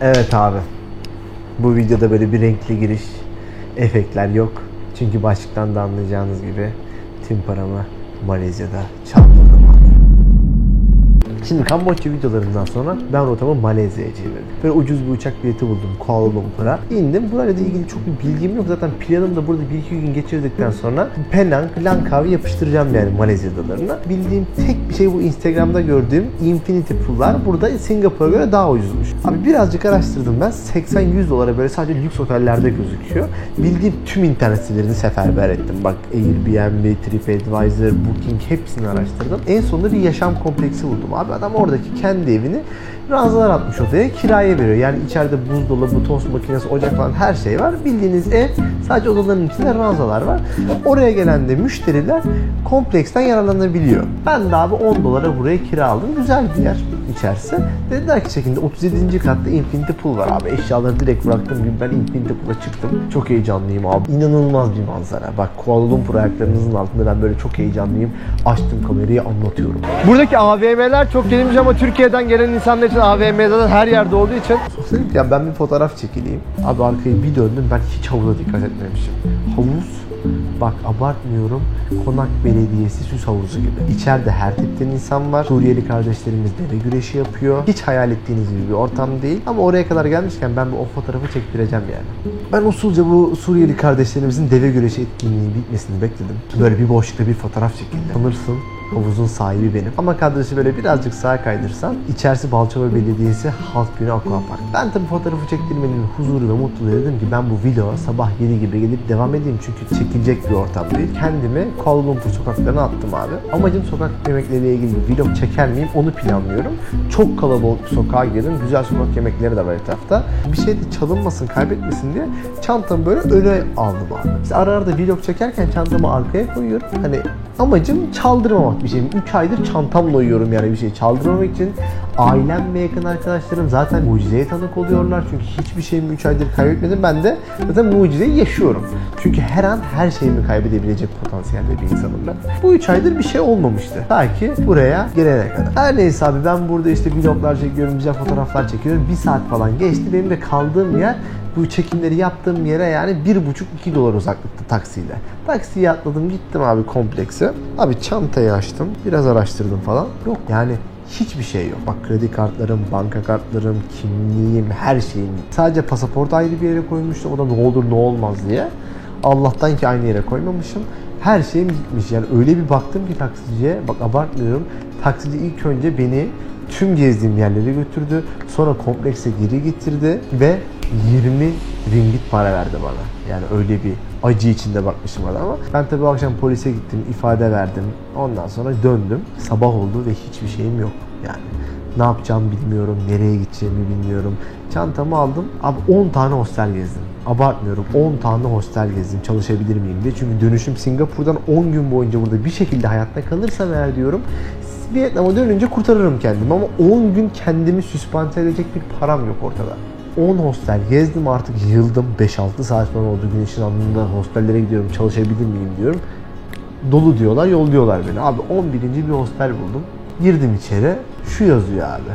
Evet abi. Bu videoda böyle bir renkli giriş, efektler yok. Çünkü başlıktan da anlayacağınız gibi tüm paramı Malezya'da çaldırdım abi. Şimdi Kamboçya videolarından sonra ben rotamı Malezya'ya çevirdim. Böyle ucuz bir uçak bileti buldum Kuala Lumpur'a. İndim. Burayla da ilgili çok bir bilgim yok. Zaten planım da burada 1-2 gün geçirdikten sonra Penang, Langkawi yapıştıracağım yani Malezya adalarına. Bildiğim tek bir şey bu Instagram'da gördüğüm Infinity Pool'lar burada Singapur'a göre daha ucuzmuş. Abi birazcık araştırdım ben. 80-100 dolara böyle sadece lüks otellerde gözüküyor. Bildiğim tüm internet sitelerini seferber ettim. Bak Airbnb, TripAdvisor, Booking hepsini araştırdım. En sonunda bir yaşam kompleksi buldum abi. Adam oradaki kendi evini ranzalar atmış odaya, kiraya veriyor. Yani içeride buzdolabı, tost makinesi, ocak falan her şey var. Bildiğiniz ev, sadece odaların içinde ranzalar var. Oraya gelen de müşteriler kompleksten yararlanabiliyor. Ben de abi 10 dolara buraya kira aldım. Güzel bir yer içerisi. Dediler ki şekilde 37. katta Infinity Pool var abi. Eşyaları direkt bıraktığım gibi ben Infinity Pool'a çıktım. Çok heyecanlıyım abi. İnanılmaz bir manzara. Bak Kuala Lumpur ayaklarınızın altında ben böyle çok heyecanlıyım. Açtım kamerayı anlatıyorum. Buradaki AVM'ler çok genişmiş ama Türkiye'den gelen insanlar için AVM'den her yerde olduğu için ya ben bir fotoğraf çekileyim. Abi arkayı bir döndüm, ben hiç havuza dikkat etmemişim. Havuz, bak abartmıyorum, Konak Belediyesi süs havuzu gibi. İçeride her tipten insan var. Suriyeli kardeşlerimiz deve güreşi yapıyor. Hiç hayal ettiğiniz gibi bir ortam değil. Ama oraya kadar gelmişken ben o fotoğrafı çektireceğim yani. Ben usulca bu Suriyeli kardeşlerimizin deve güreşi etkinliğinin bitmesini bekledim. Böyle bir boşlukta bir fotoğraf çekildi. Sanırsın havuzun sahibi benim. Ama kadrajı böyle birazcık sağa kaydırsan içerisi Balçova Belediyesi Halk Günü Aquapark. Ben tabii fotoğrafı çektirmenin huzuru ve mutluluğu dedim ki ben bu vloga sabah 7 gibi gelip devam edeyim çünkü çekilecek bir ortam değil. Kendimi Kuala Lumpur sokaklarına attım abi. Amacım sokak yemekleriyle ilgili bir vlog çeker miyim onu planlıyorum. Çok kalabalık bir sokağa girdim. Güzel sokak yemekleri de var etrafta. Bir şey de çalınmasın, kaybetmesin diye çantamı böyle öne aldım abi. İşte ara ara da vlog çekerken çantamı arkaya koyuyorum. Hani amacım çaldırmamak bir şey. 3 aydır çantamla uyuyorum yani bir şey çaldırmamak için. Ailem ve yakın arkadaşlarım zaten mucizeye tanık oluyorlar. Çünkü hiçbir şeyimi 3 aydır kaybetmedim. Ben de zaten mucizeyi yaşıyorum. Çünkü her an her şeyimi kaybedebilecek potansiyelde bir insanım ben. Bu 3 aydır bir şey olmamıştı. Ta ki buraya gelene kadar. Her neyse abi ben burada işte vloglar çekiyorum, güzel fotoğraflar çekiyorum. 1 saat falan geçti. Benim de kaldığım yer bu çekimleri yaptığım yere yani 1,5-2 dolar uzaklıkta taksiyle. Taksiye atladım gittim abi komplekse. Abi çantayı açtım. Biraz araştırdım falan. Yok yani hiçbir şey yok. Bak kredi kartlarım, banka kartlarım, kimliğim, her şeyim. Sadece pasaport ayrı bir yere koymuştum. O da ne olur ne olmaz diye. Allah'tan ki aynı yere koymamışım. Her şeyim gitmiş. Yani öyle bir baktım ki taksiciye. Bak abartmıyorum. Taksici ilk önce beni tüm gezdiğim yerlere götürdü. Sonra komplekse geri getirdi ve 20 ringgit para verdi bana. Yani öyle bir acı içinde bakmışım adama. Ben tabii o akşam polise gittim, ifade verdim. Ondan sonra döndüm. Sabah oldu ve hiçbir şeyim yok. Yani ne yapacağımı bilmiyorum, nereye gideceğimi bilmiyorum. Çantamı aldım. Abi 10 tane hostel gezdim. Abartmıyorum. 10 tane hostel gezdim. Çalışabilir miyim diye. Çünkü dönüşüm Singapur'dan 10 gün boyunca burada bir şekilde hayatta kalırsam eğer diyorum Vietnam'a dönünce kurtarırım kendimi ama 10 gün kendimi süspante edecek bir param yok ortada. 10 hostel gezdim artık yıldım. 5-6 saat sonra oldu güneşin alnında hostellere gidiyorum çalışabilir miyim diyorum. Dolu diyorlar, yolluyorlar beni. Abi 11. bir hostel buldum. Girdim içeri. Şu yazıyor abi.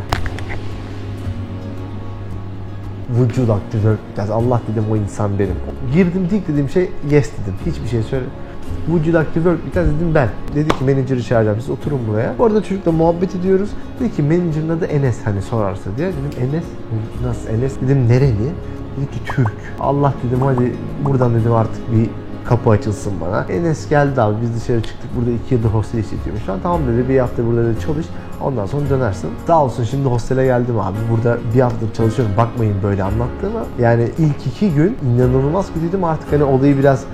Would you like to work with us? Allah dedim o insan benim. Girdim ilk dediğim şey yes dedim. Hiçbir şey söyle. Would you like to work with us dedim ben. Dedi ki manager'ı çağıracağım siz oturun buraya. Bu arada çocukla muhabbet ediyoruz. Dedi ki manager'ın adı Enes hani sorarsa diye. Dedim Enes nasıl Enes? Dedim nereli? Dedi ki Türk. Allah dedim hadi buradan dedim artık bir kapı açılsın bana. Enes geldi abi biz dışarı çıktık. Burada 2 yıldır hostel işletiyormuş. Tamam dedi bir hafta burada dedi çalış. Ondan sonra dönersin. Sağ olsun şimdi hostele geldim abi. Burada bir haftadır çalışıyorum. Bakmayın böyle anlattığıma. Yani ilk 2 gün inanılmaz kötüydüm. Artık hani olayı biraz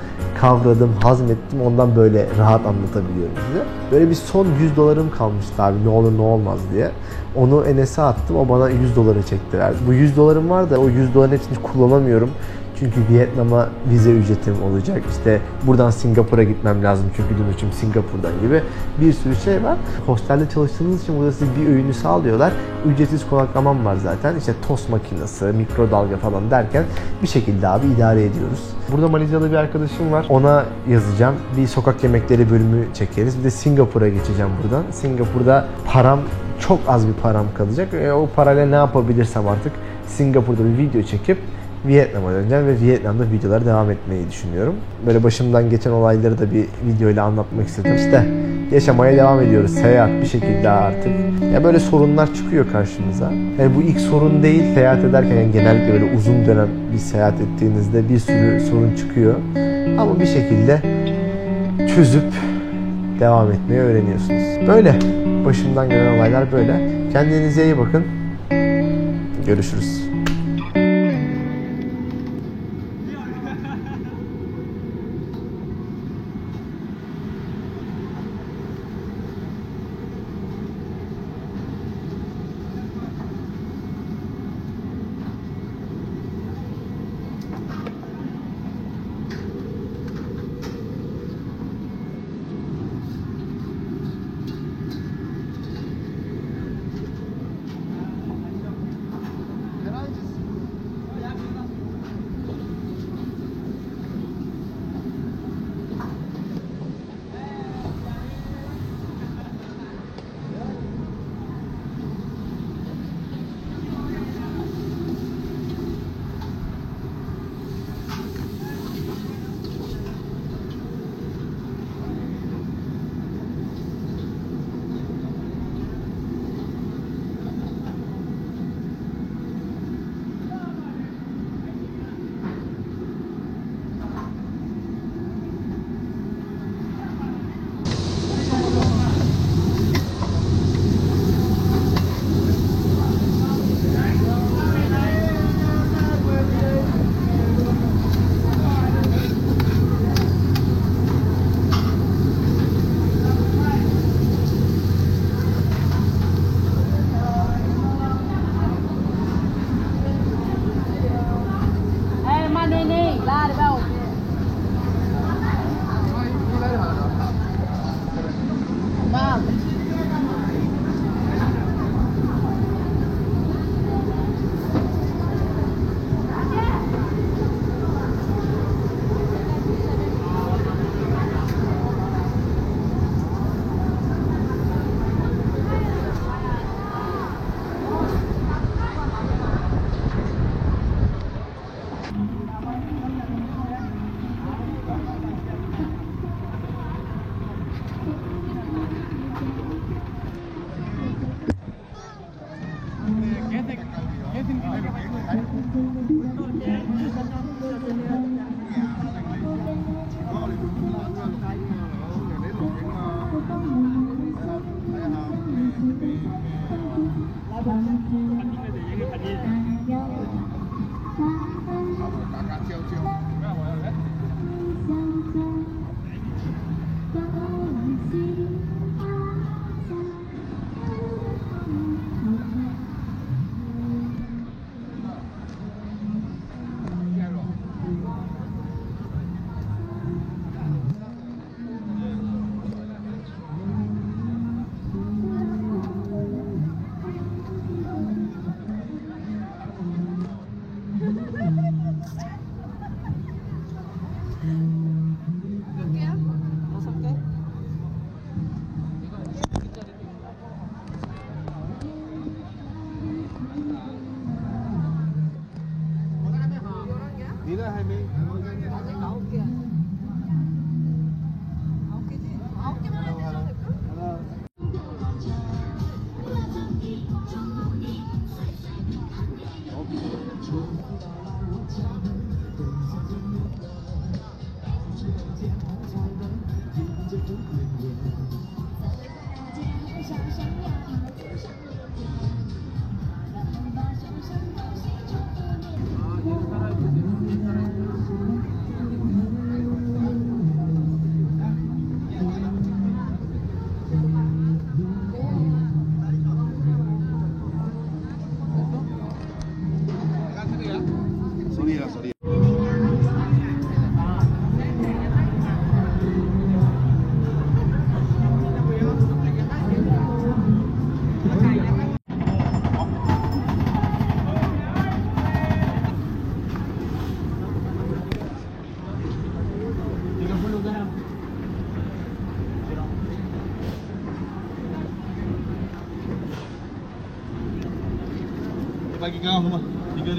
kavradım, hazmettim. Ondan böyle rahat anlatabiliyorum size. Böyle bir son 100 dolarım kalmıştı abi. Ne olur ne olmaz diye. Onu Enes'e attım. O bana 100 doları çekti verdi. Bu 100 dolarım var da o 100 doların hepsini kullanamıyorum. Çünkü Vietnam'a vize ücretim olacak. İşte buradan Singapur'a gitmem lazım çünkü dönüşüm Singapur'dan gibi bir sürü şey var. Hostelde çalıştığınız için burada size bir öğünü sağlıyorlar. Ücretsiz konaklamam var zaten. İşte tost makinesi, mikrodalga falan derken bir şekilde abi idare ediyoruz. Burada Malezyalı bir arkadaşım var. Ona yazacağım. Bir sokak yemekleri bölümü çekeriz. Bir de Singapur'a geçeceğim buradan. Singapur'da param çok az bir param kalacak. O parayla ne yapabilirsem artık Singapur'da bir video çekip Vietnam'a döneceğim ve Vietnam'da videolara devam etmeyi düşünüyorum. Böyle başımdan geçen olayları da bir videoyla anlatmak istedim. İşte yaşamaya devam ediyoruz. Seyahat bir şekilde artık. Ya böyle sorunlar çıkıyor karşımıza. Yani bu ilk sorun değil. Seyahat ederken yani genellikle böyle uzun dönem bir seyahat ettiğinizde bir sürü sorun çıkıyor. Ama bir şekilde çözüp devam etmeyi öğreniyorsunuz. Böyle. Başımdan gelen olaylar böyle. Kendinize iyi bakın. Görüşürüz. Bagi kau semua 30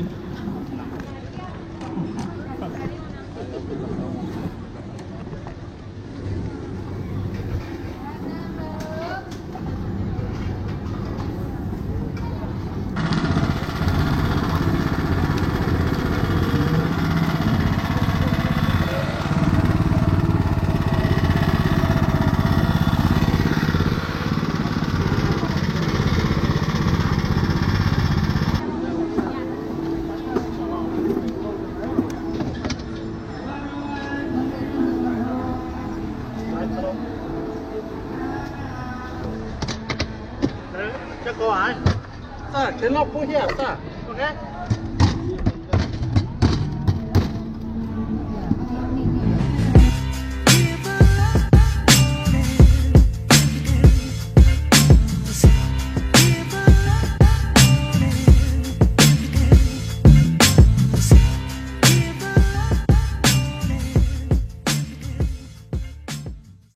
Chắc có ai? Sa, đến lọc cũng hiểu sa, ok?